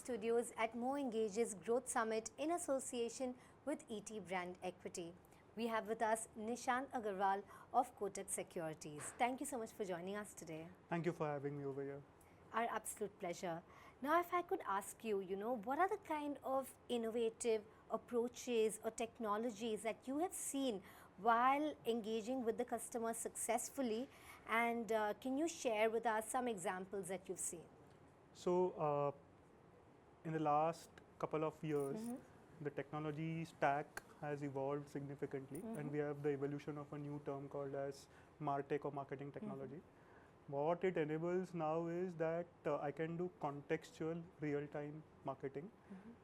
studios at MoEngage's Growth Summit in association with ET BrandEquity. We have with us Nishant Agarwal of Kotak Securities. Thank you so much for joining us today. Thank you for having me over here. Our absolute pleasure. Now, if I could ask you, what are the kind of innovative approaches or technologies that you have seen while engaging with the customer successfully, and can you share with us some examples that you've seen? So, in the last couple of years, the technology stack has evolved significantly, and we have the evolution of a new term called as Martech or marketing technology. What it enables now is that I can do contextual real-time marketing,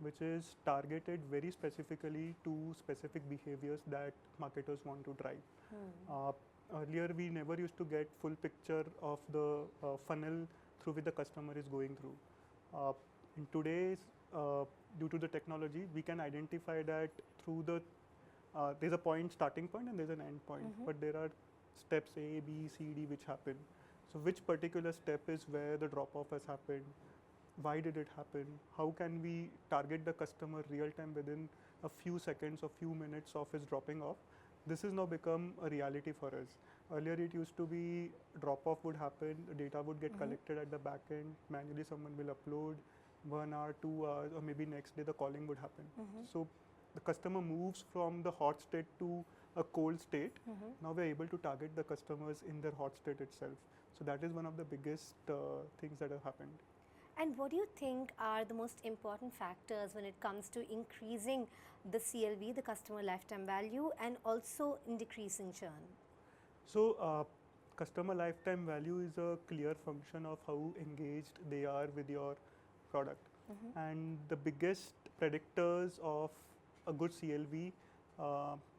which is targeted very specifically to specific behaviors that marketers want to drive. Earlier, we never used to get full picture of the funnel through which the customer is going through. In today's, due to the technology, we can identify that through the, there's a starting point and there's an end point, but there are steps A, B, C, D which happen. So which particular step is where the drop-off has happened? Why did it happen? How can we target the customer real time within a few seconds or few minutes of his dropping off? This has now become a reality for us. Earlier it used to be drop-off would happen, the data would get collected at the back end, manually someone will upload, 1 hour, 2 hours, or maybe next day the calling would happen. So the customer moves from the hot state to a cold state. Now we're able to target the customers in their hot state itself. So that is one of the biggest things that have happened. And what do you think are the most important factors when it comes to increasing the CLV, the customer lifetime value, and also in decreasing churn? So customer lifetime value is a clear function of how engaged they are with your product. And the biggest predictors of a good CLV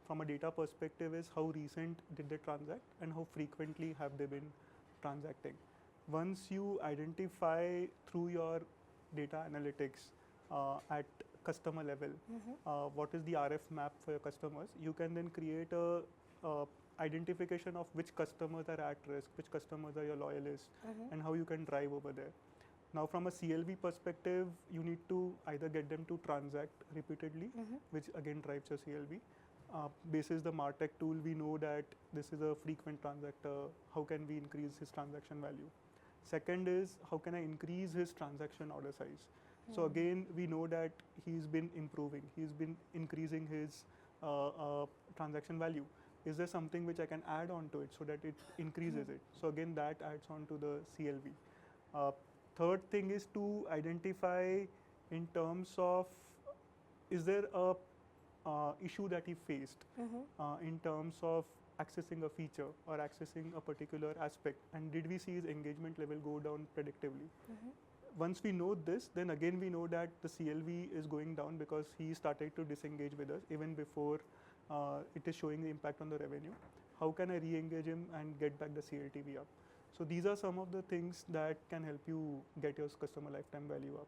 from a data perspective is how recent did they transact and how frequently have they been transacting. Once you identify through your data analytics at customer level what is the RF map for your customers, you can then create a identification of which customers are at risk, which customers are your loyalists, and how you can drive over there. Now, from a CLV perspective, you need to either get them to transact repeatedly, which again drives your CLV. Basis the Martech tool, we know that this is a frequent transactor. How can we increase his transaction value? Second is, how can I increase his transaction order size? So again, we know that he's been improving. He's been increasing his transaction value. Is there something which I can add on to it so that it increases it? So again, that adds on to the CLV. Third thing is to identify in terms of, is there a issue that he faced in terms of accessing a feature or accessing a particular aspect, and did we see his engagement level go down predictably? Once we know this, then again we know that the CLV is going down because he started to disengage with us even before it is showing the impact on the revenue. How can I re-engage him and get back the CLTV up? So these are some of the things that can help you get your customer lifetime value up.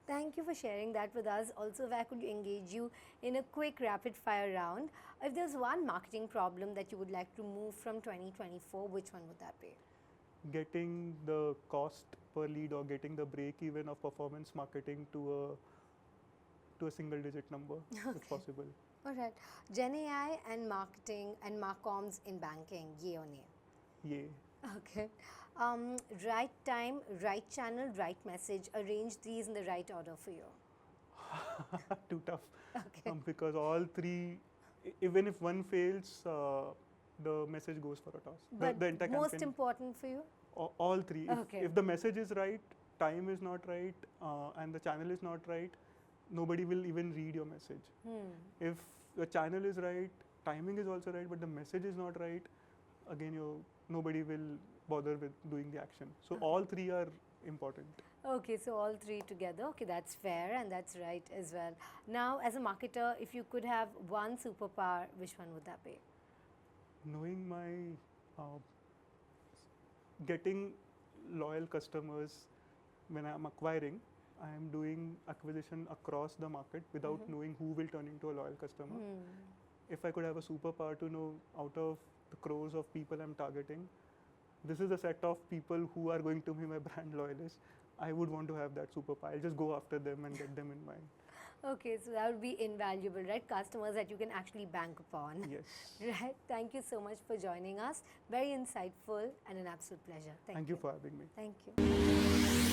Thank you for sharing that with us. Also, if I could engage you in a quick rapid fire round, if there's one marketing problem that you would like to move from 2024, which one would that be? Getting the cost per lead or getting the break even of performance marketing to a single digit number, if possible. All right. Gen AI and marketing and marcoms in banking, yay or nay? Yay. Okay. Right time, right channel, right message. Arrange these in the right order for you. Too tough. Okay. Because all three, even if one fails, the message goes for a toss. But the entire most campaign, important for you? all three. Okay. If the message is right, time is not right, and the channel is not right, nobody will even read your message. If the channel is right, timing is also right, but the message is not right, again nobody will bother with doing the action. So all three are important. Okay, so all three together. Okay, that's fair and that's right as well. Now, as a marketer, if you could have one superpower, which one would that be? Knowing my getting loyal customers when I am acquiring, I am doing acquisition across the market without knowing who will turn into a loyal customer. If I could have a superpower to know out of the crores of people I'm targeting, this is a set of people who are going to be my brand loyalists. I would want to have that superpower. I'll just go after them and get them in mind. Okay, so that would be invaluable, right? Customers that you can actually bank upon. Yes. Right. Thank you so much for joining us. Very insightful and an absolute pleasure. Thank you for having me. Thank you.